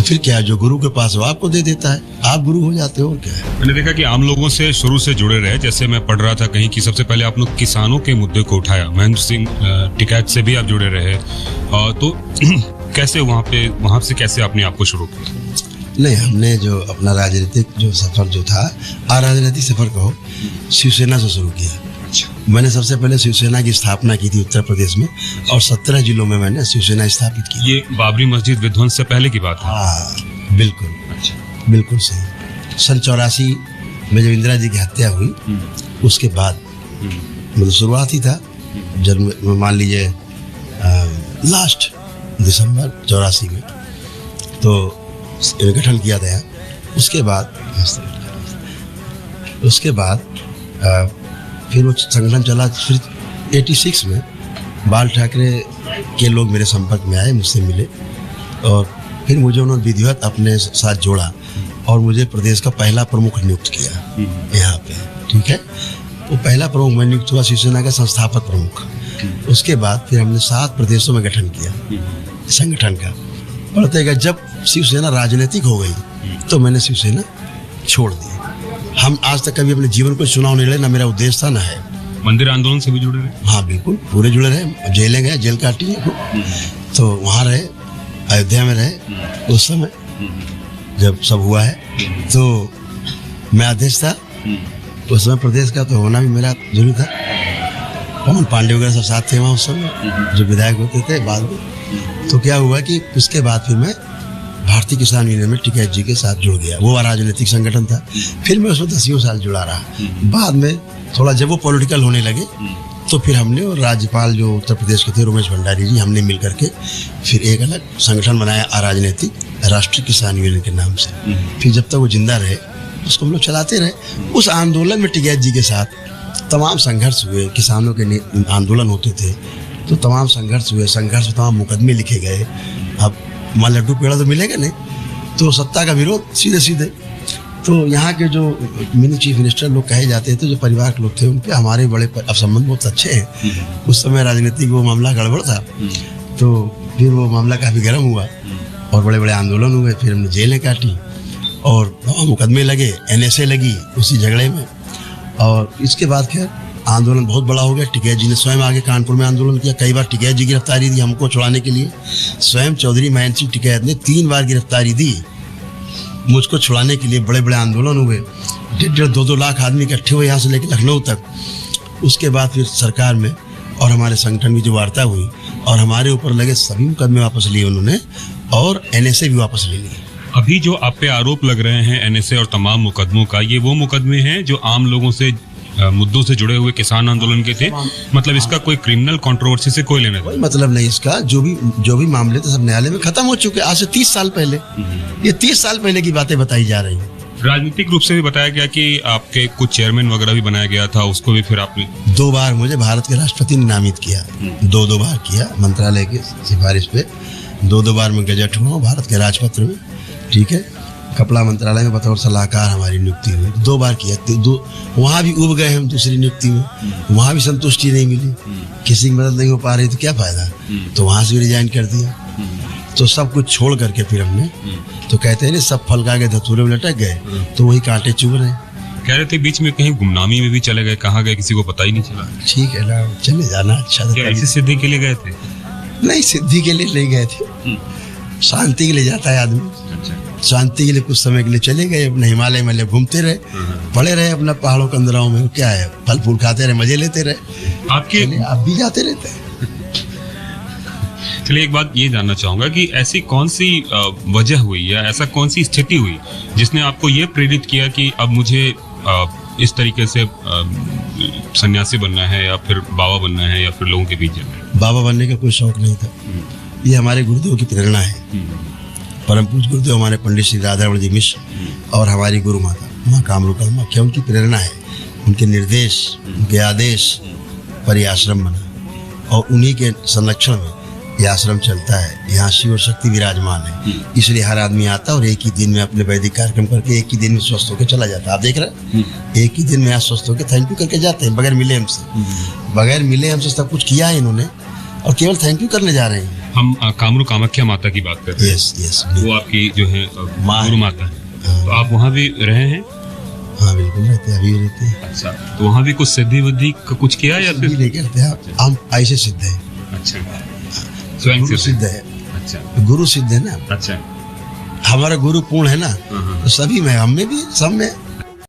फिर क्या, जो गुरु के पास वो आपको दे देता है, आप गुरु हो जाते हो, और क्या है। मैंने देखा कि आम लोगों से शुरू से जुड़े रहे। जैसे मैं पढ़ रहा था कहीं कि सबसे पहले आप लोग किसानों के मुद्दे को उठाया, महेंद्र सिंह टिकैत से भी आप जुड़े रहे। तो कैसे वहाँ से कैसे आपने आपको शुरू किया? नहीं, हमने जो अपना राजनीतिक जो सफर जो था, राजनीतिक सफर कहो, शिवसेना से शुरू किया। मैंने सबसे पहले शिवसेना की स्थापना की थी उत्तर प्रदेश में, और 17 जिलों में मैंने शिवसेना स्थापित की। ये बाबरी मस्जिद विध्वंस से पहले की बात है? हाँ, बिल्कुल, बिल्कुल सही। सन 84 में जब इंदिरा जी की हत्या हुई, उसके बाद मतलब शुरुआत ही था, जब मान लीजिए लास्ट दिसंबर 84 में तो गठन किया गया। उसके बाद फिर वो संगठन चला। फिर 86 में बाल ठाकरे के लोग मेरे संपर्क में आए, मुझसे मिले, और फिर मुझे उन्होंने विधिवत अपने साथ जोड़ा और मुझे प्रदेश का पहला प्रमुख नियुक्त किया यहाँ पे। ठीक है, वो पहला प्रमुख मैं नियुक्त हुआ, शिवसेना का संस्थापक प्रमुख। उसके बाद फिर हमने 7 प्रदेशों में गठन किया संगठन का। बढ़ते गए, जब शिवसेना राजनीतिक हो गई तो मैंने शिवसेना छोड़ दी। हम आज तक कभी अपने जीवन को चुनाव नहीं लड़े, ना मेरा उद्देश्य था, ना है। मंदिर आंदोलन से भी जुड़े रहे? हाँ बिल्कुल, पूरे जुड़े रहे। जेलें गए, जेल काटी है, तो वहाँ रहे, अयोध्या में रहे। उस समय जब सब हुआ है तो मैं अध्यक्ष था उस समय प्रदेश का, तो होना भी मेरा जरूरी था। पवन पांडे वगैरह सब साथ थे वहाँ उस समय, जो विधायक होते थे बाद में। तो क्या हुआ कि उसके बाद फिर मैं भारतीय किसान यूनियन में टिकैत जी के साथ जुड़ गया। वो राजनीतिक संगठन था। फिर मैं उसमें 10 साल जुड़ा रहा। बाद में थोड़ा जब वो पॉलिटिकल होने लगे तो फिर हमने, और राज्यपाल जो उत्तर प्रदेश के थे रमेश भंडारी जी, हमने मिल करके फिर एक अलग संगठन बनाया राजनीतिक, राष्ट्रीय किसान यूनियन के नाम से। फिर जब तक वो जिंदा रहे उसको हम लोग चलाते रहे। उस आंदोलन में टिकैत जी के साथ तमाम संघर्ष हुए। किसानों के आंदोलन होते थे तो तमाम संघर्ष हुए। संघर्ष में तमाम मुकदमे लिखे गए। अब मां लड्डू पेड़ा तो मिलेगा नहीं, तो सत्ता का विरोध सीधे सीधे। तो यहाँ के जो मिनी चीफ मिनिस्टर लोग कहे जाते थे, जो परिवार के लोग थे, उन पे हमारे बड़े अब संबंध बहुत अच्छे हैं। उस समय राजनीतिक वो मामला गड़बड़ था, तो फिर वो मामला काफ़ी गर्म हुआ और बड़े बड़े आंदोलन हुए। फिर हमने जेलें काटी और मुकदमे लगे, NSA लगी उसी झगड़े में। और इसके बाद खैर आंदोलन बहुत बड़ा हो गया। टिकैत जी ने स्वयं आगे कानपुर में आंदोलन किया। कई बार टिकैत जी गिरफ्तारी दी हमको छुड़ाने के लिए। स्वयं चौधरी महेंद्र सिंह टिकैत ने 3 बार गिरफ्तारी दी मुझको छुड़ाने के लिए। बड़े बड़े आंदोलन हुए, 1.5 2 लाख आदमी इकट्ठे हुए यहाँ से लेकर लखनऊ तक। उसके बाद फिर सरकार में और हमारे संगठन की जो वार्ता हुई और हमारे ऊपर लगे सभी मुकदमे वापस लिए उन्होंने, और NSA भी वापस ले लिए। अभी जो आप पे आरोप लग रहे हैं NSA और तमाम मुकदमों का, ये वो मुकदमे हैं जो आम लोगों से मुद्दों से जुड़े हुए किसान आंदोलन के थे? मतलब इसका कोई क्रिमिनल कंट्रोवर्सी से कोई लेना कोई मतलब नहीं इसका। जो भी मामले थे सब न्यायालय में खत्म हो चुके आज से 30 साल पहले। ये 30 साल पहले की बातें बताई जा रही हैं। राजनीतिक रूप से भी बताया गया कि आपके कुछ चेयरमैन वगैरह भी बनाया गया था, उसको भी फिर आपने 2 बार मुझे भारत के राष्ट्रपति ने नामित किया। 2 बार किया मंत्रालय की सिफारिश पे। 2 बार में गजट हुआ भारत के राजपत्र में। ठीक है, कपड़ा मंत्रालय में बतौर सलाहकार हमारी नियुक्ति हुई। 2 बार किया। वहाँ भी उब गए हम दूसरी नियुक्ति में, वहाँ भी संतुष्टि नहीं मिली, किसी की मदद नहीं हो पा रही तो क्या फायदा, तो वहाँ से भी रिजाइन कर दिया। तो सब कुछ छोड़ करके फिर हमने, तो कहते हैं ना सब फल खा के धतूरे में लटक गए, तो वही कांटे चुभ रहे। कह रहे थे बीच में कहीं गुमनामी में भी चले गए, कहाँ गए किसी को पता ही नहीं चला। ठीक है ना, चले जाना अच्छा था। ऐसी सिद्धि के लिए गए थे? नहीं, सिद्धि के लिए नहीं गए थे, शांति के लिए जाता है आदमी। शांति के लिए कुछ समय के लिए चले गए, अपने हिमालय में घूमते रहे, पड़े रहे अपना पहाड़ों के अंदराओं में। क्या है, फल फूल खाते रहे, मजे लेते रहे। आप भी जाते रहते हैं। चलिए, एक बात ये जानना चाहूंगा कि ऐसी कौन सी वजह हुई या ऐसा कौन सी स्थिति हुई जिसने आपको ये प्रेरित किया कि अब मुझे इस तरीके से सन्यासी बनना है या फिर बाबा बनना है या फिर लोगों के बीच जाना है? बाबा बनने का कोई शौक नहीं था। ये हमारे गुरुदेव की प्रेरणा है। परम पूज्य गुरुदेव हमारे पंडित श्री राधारमण जी मिश्र और हमारी गुरु माता माँ कामरूपा माँ, क्या उनकी प्रेरणा है, उनके निर्देश, उनके आदेश पर यह आश्रम बना और उन्हीं के संरक्षण में यह आश्रम चलता है। यहाँ शिव और शक्ति विराजमान है, इसलिए हर आदमी आता और एक ही दिन में अपने वैदिक कार्यक्रम करके एक ही दिन में स्वस्थ होकर चला जाता है। आप देख रहे हैं, एक ही दिन में यहाँ स्वस्थ होकर थैंक यू करके जाते हैं, बगैर मिले हमसे। बगैर मिले हमसे सब कुछ किया है इन्होंने और केवल थैंक यू करने जा रहे हैं। हम कामरू कामाख्या माता की बात कर रहे हैं। यस यस वो आपकी जो है माँ है। गुरु माता है। हाँ। तो आप वहाँ भी रहे हैं? हाँ बिल्कुल रहते हैं, अभी भी रहते हैं। अच्छा, तो वहाँ भी कुछ सिद्धि बुद्धि का कुछ किया या सिद्धि फिर? नहीं करते हैं, हम ऐसे सिद्ध है, अच्छा, स्वयं गुरु सिद्ध। सिद्ध है, अच्छा गुरु सिद्ध है ना, अच्छा। हमारा गुरु पूर्ण है ना, हाँ, हाँ। तो सभी में, हम में भी, सब में